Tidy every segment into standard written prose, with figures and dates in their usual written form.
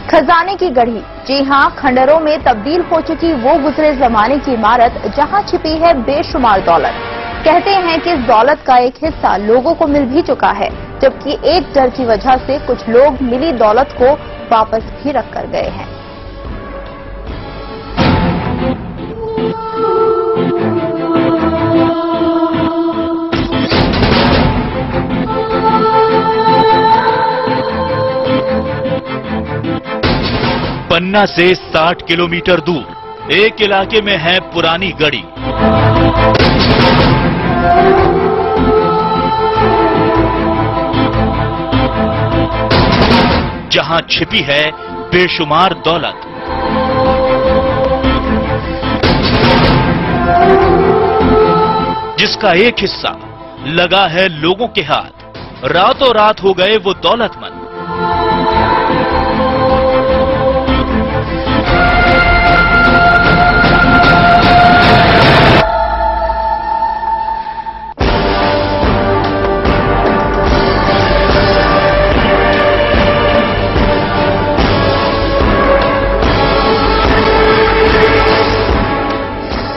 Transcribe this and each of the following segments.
खजाने की गढ़ी, जी हां, खंडहरों में तब्दील हो चुकी वो गुजरे जमाने की इमारत जहां छिपी है बेशुमार दौलत। कहते हैं कि इस दौलत का एक हिस्सा लोगों को मिल भी चुका है, जबकि एक डर की वजह से कुछ लोग मिली दौलत को वापस भी रख कर गए हैं। पन्ना से 60 किलोमीटर दूर एक इलाके में है पुरानी गढ़ी। जहां छिपी है बेशुमार दौलत। जिसका एक हिस्सा लगा है लोगों के हाथ। रातों रात हो गए वो दौलतमंद।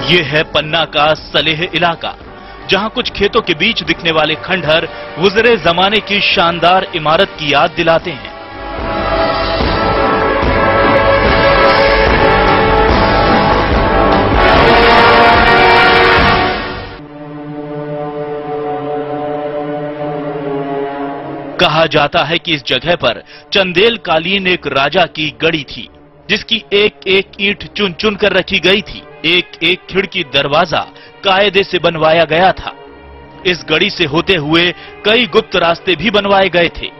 ये है पन्ना का सलेह इलाका, जहां कुछ खेतों के बीच दिखने वाले खंडहर गुजरे जमाने की शानदार इमारत की याद दिलाते हैं। कहा जाता है कि इस जगह पर चंदेल कालीन एक राजा की गढ़ी थी, जिसकी एक एक ईंट चुन चुन कर रखी गई थी। एक एक खिड़की दरवाजा कायदे से बनवाया गया था। इस गढ़ी से होते हुए कई गुप्त रास्ते भी बनवाए गए थे।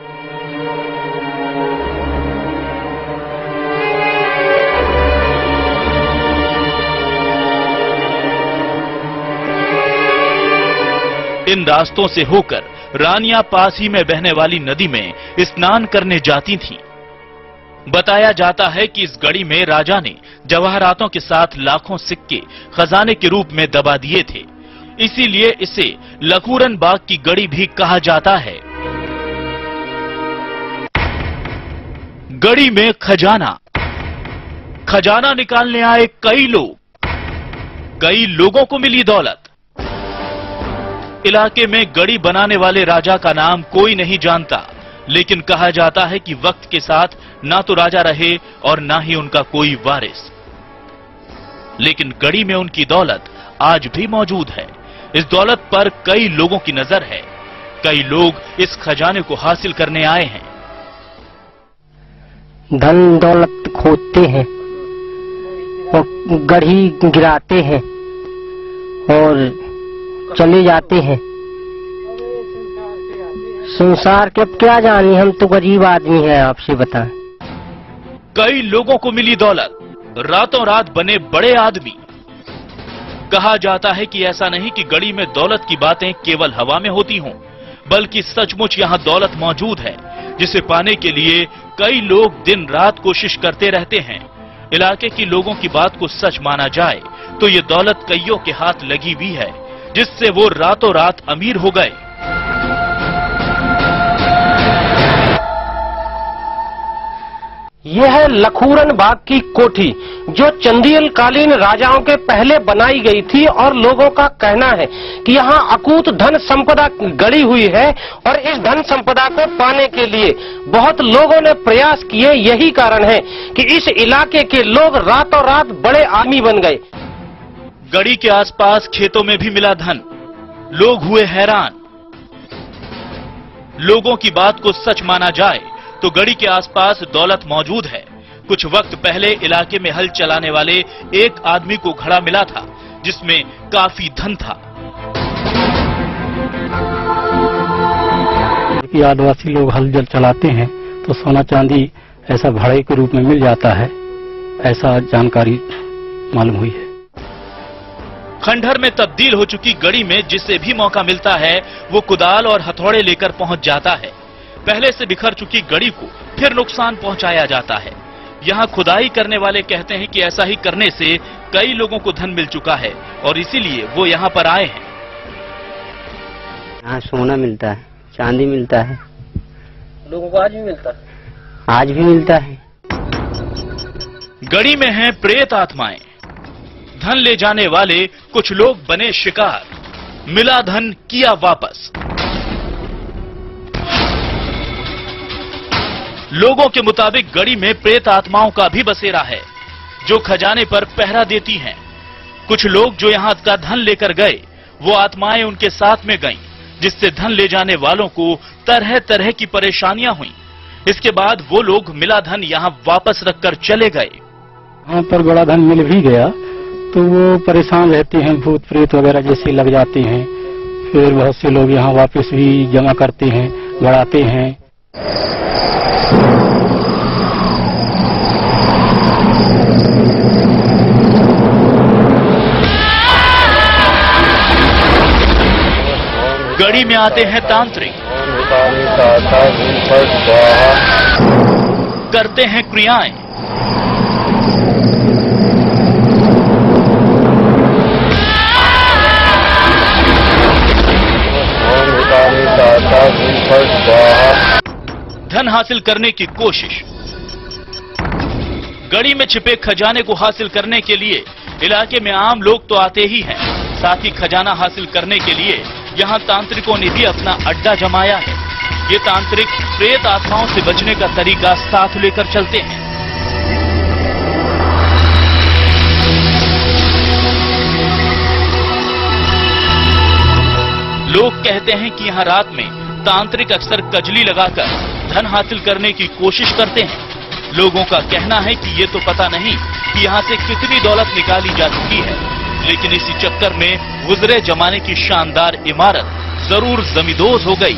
इन रास्तों से होकर रानियां पास ही में बहने वाली नदी में स्नान करने जाती थीं। बताया जाता है कि इस गढ़ी में राजा ने जवाहरातों के साथ लाखों सिक्के खजाने के रूप में दबा दिए थे। इसीलिए इसे लखूरन बाग की गढ़ी भी कहा जाता है। गढ़ी में खजाना खजाना निकालने आए कई लोगों को मिली दौलत। इलाके में गढ़ी बनाने वाले राजा का नाम कोई नहीं जानता, लेकिन कहा जाता है कि वक्त के साथ ना तो राजा रहे और ना ही उनका कोई वारिस, लेकिन गढ़ी में उनकी दौलत आज भी मौजूद है। इस दौलत पर कई लोगों की नजर है। कई लोग इस खजाने को हासिल करने आए हैं। धन दौलत खोदते हैं और गढ़ी गिराते हैं और चले जाते हैं। संसार के अब क्या जाने, हम तो गरीब आदमी हैं, आपसे बताएं। कई लोगों को मिली दौलत, रातों रात बने बड़े आदमी। कहा जाता है कि ऐसा नहीं कि गढ़ी में दौलत की बातें केवल हवा में होती हों, बल्कि सचमुच यहां दौलत मौजूद है, जिसे पाने के लिए कई लोग दिन रात कोशिश करते रहते हैं। इलाके की लोगों की बात को सच माना जाए तो ये दौलत कईयों के हाथ लगी हुई है, जिससे वो रातों रात अमीर हो गए। यह है लखूरन बाग की कोठी, जो चंदेल कालीन राजाओं के पहले बनाई गई थी और लोगों का कहना है कि यहाँ अकूत धन संपदा गड़ी हुई है और इस धन संपदा को पाने के लिए बहुत लोगों ने प्रयास किए। यही कारण है कि इस इलाके के लोग रातों रात बड़े आदमी बन गए। गढ़ी के आसपास खेतों में भी मिला धन। लोग हुए हैरान। लोगों की बात को सच माना जाए तो गढ़ी के आसपास दौलत मौजूद है। कुछ वक्त पहले इलाके में हल चलाने वाले एक आदमी को घड़ा मिला था, जिसमें काफी धन था। आदिवासी लोग हल जल चलाते हैं तो सोना चांदी ऐसा भाड़े के रूप में मिल जाता है, ऐसा जानकारी मालूम हुई है। खंडहर में तब्दील हो चुकी गढ़ी में जिसे भी मौका मिलता है वो कुदाल और हथौड़े लेकर पहुंच जाता है। पहले से बिखर चुकी गढ़ी को फिर नुकसान पहुंचाया जाता है। यहाँ खुदाई करने वाले कहते हैं कि ऐसा ही करने से कई लोगों को धन मिल चुका है और इसीलिए वो यहाँ पर आए हैं। यहाँ सोना मिलता है, चांदी मिलता है। लोगों को आज भी मिलता है? आज भी मिलता है। गड़ी में हैं प्रेत आत्माएं, धन ले जाने वाले कुछ लोग बने शिकार, मिला धन किया वापस। लोगों के मुताबिक गड़ी में प्रेत आत्माओं का भी बसेरा है जो खजाने पर पहरा देती हैं। कुछ लोग जो यहां का धन लेकर गए वो आत्माएं उनके साथ में गईं, जिससे धन ले जाने वालों को तरह तरह की परेशानियां हुई। इसके बाद वो लोग मिला धन यहां वापस रखकर चले गए। वहाँ पर बड़ा धन मिल भी गया तो वो परेशान रहते हैं, भूत प्रेत वगैरह जैसे लग जाते हैं। फिर बहुत से लोग यहाँ वापस भी जमा करते हैं, बढ़ाते हैं। गड़ी में आते हैं तांत्रिक, करते हैं क्रियाएं, धन हासिल करने की कोशिश। गड़ी में छिपे खजाने को हासिल करने के लिए इलाके में आम लोग तो आते ही हैं, साथ ही खजाना हासिल करने के लिए यहाँ तांत्रिकों ने भी अपना अड्डा जमाया है। ये तांत्रिक प्रेत आत्माओं से बचने का तरीका साथ लेकर चलते हैं। लोग कहते हैं कि यहाँ रात में तांत्रिक अक्सर कजली लगाकर धन हासिल करने की कोशिश करते हैं। लोगों का कहना है कि ये तो पता नहीं कि यहाँ से कितनी दौलत निकाली जा चुकी है, लेकिन इसी चक्कर में गुजरे जमाने की शानदार इमारत जरूर जमींदोज हो गई।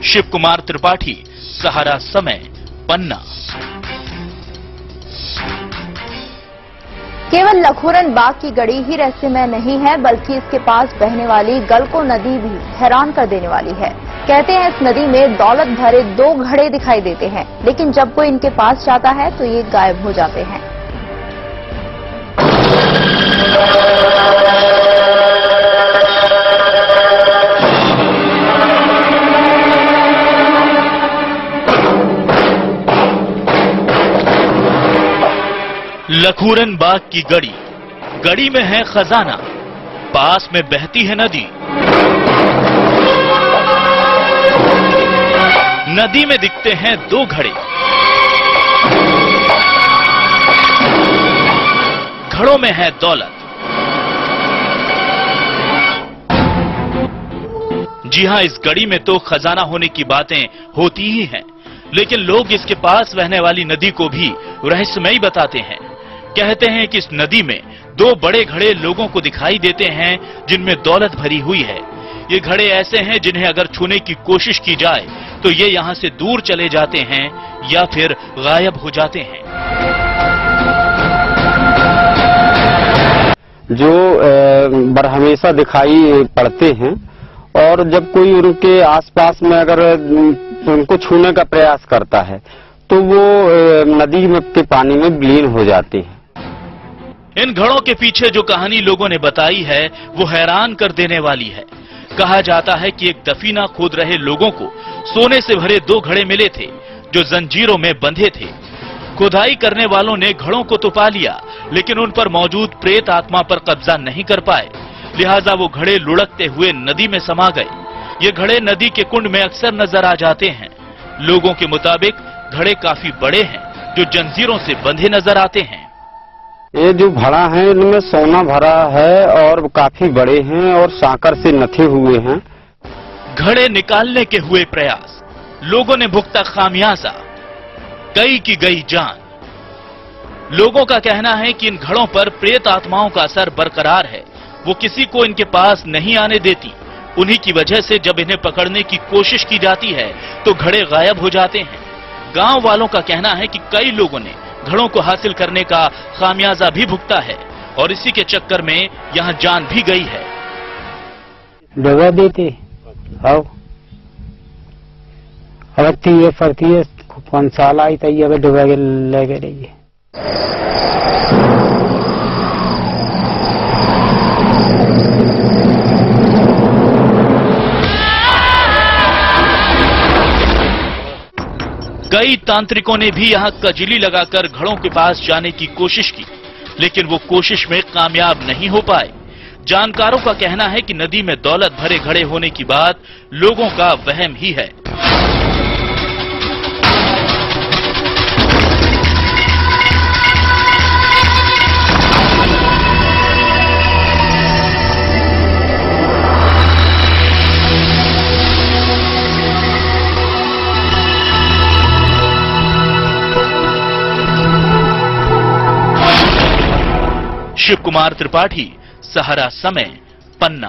शिव कुमार त्रिपाठी, सहारा समय, पन्ना। केवल लखोरन बाग की गड़ी ही रहस्यमय नहीं है, बल्कि इसके पास बहने वाली गलको नदी भी हैरान कर देने वाली है। कहते हैं इस नदी में दौलत भरे 2 घड़े दिखाई देते हैं, लेकिन जब कोई इनके पास जाता है तो ये गायब हो जाते हैं। लखूरन बाग की गड़ी, गड़ी में है खजाना, पास में बहती है नदी। नदी में दिखते हैं 2 घड़े, घड़ों में है दौलत। जी हां, इस गड़ी में तो खजाना होने की बातें होती ही हैं, लेकिन लोग इसके पास बहने वाली नदी को भी रहस्यमयी बताते हैं। कहते हैं कि इस नदी में 2 बड़े घड़े लोगों को दिखाई देते हैं जिनमें दौलत भरी हुई है। ये घड़े ऐसे हैं जिन्हें अगर छूने की कोशिश की जाए तो ये यहां से दूर चले जाते हैं या फिर गायब हो जाते हैं। जो हमेशा दिखाई पड़ते हैं, और जब कोई उनके आसपास में अगर उनको छूने का प्रयास करता है तो वो नदी में के पानी में विलीन हो जाते हैं। इन घड़ों के पीछे जो कहानी लोगों ने बताई है वो हैरान कर देने वाली है। कहा जाता है कि एक दफीना खोद रहे लोगों को सोने से भरे 2 घड़े मिले थे जो जंजीरों में बंधे थे। खुदाई करने वालों ने घड़ों को तो पा लिया, लेकिन उन पर मौजूद प्रेत आत्मा पर कब्जा नहीं कर पाए, लिहाजा वो घड़े लुढ़कते हुए नदी में समा गए। ये घड़े नदी के कुंड में अक्सर नजर आ जाते हैं। लोगों के मुताबिक घड़े काफी बड़े हैं जो जंजीरों से बंधे नजर आते हैं। ये जो घड़ा है इनमें सोना भरा है और काफी बड़े हैं और सांकर से नथे हुए हैं। घड़े निकालने के हुए प्रयास, लोगों ने भुगता खामियाजा, कई की गई जान। लोगों का कहना है कि इन घड़ों पर प्रेत आत्माओं का असर बरकरार है, वो किसी को इनके पास नहीं आने देती। उन्हीं की वजह से जब इन्हें पकड़ने की कोशिश की जाती है तो घड़े गायब हो जाते हैं। गांव वालों का कहना है कि कई लोगों ने घड़ों को हासिल करने का खामियाजा भी भुगता है और इसी के चक्कर में यहां जान भी गई है। डुबा देते आओ अवती ये फरती है 5 साल आई तई अब डुबा के ले गए रही। कई तांत्रिकों ने भी यहां कजली लगाकर घड़ों के पास जाने की कोशिश की, लेकिन वो कोशिश में कामयाब नहीं हो पाए। जानकारों का कहना है कि नदी में दौलत भरे घड़े होने की बात लोगों का वहम ही है। शिव कुमार त्रिपाठी, सहारा समय, पन्ना।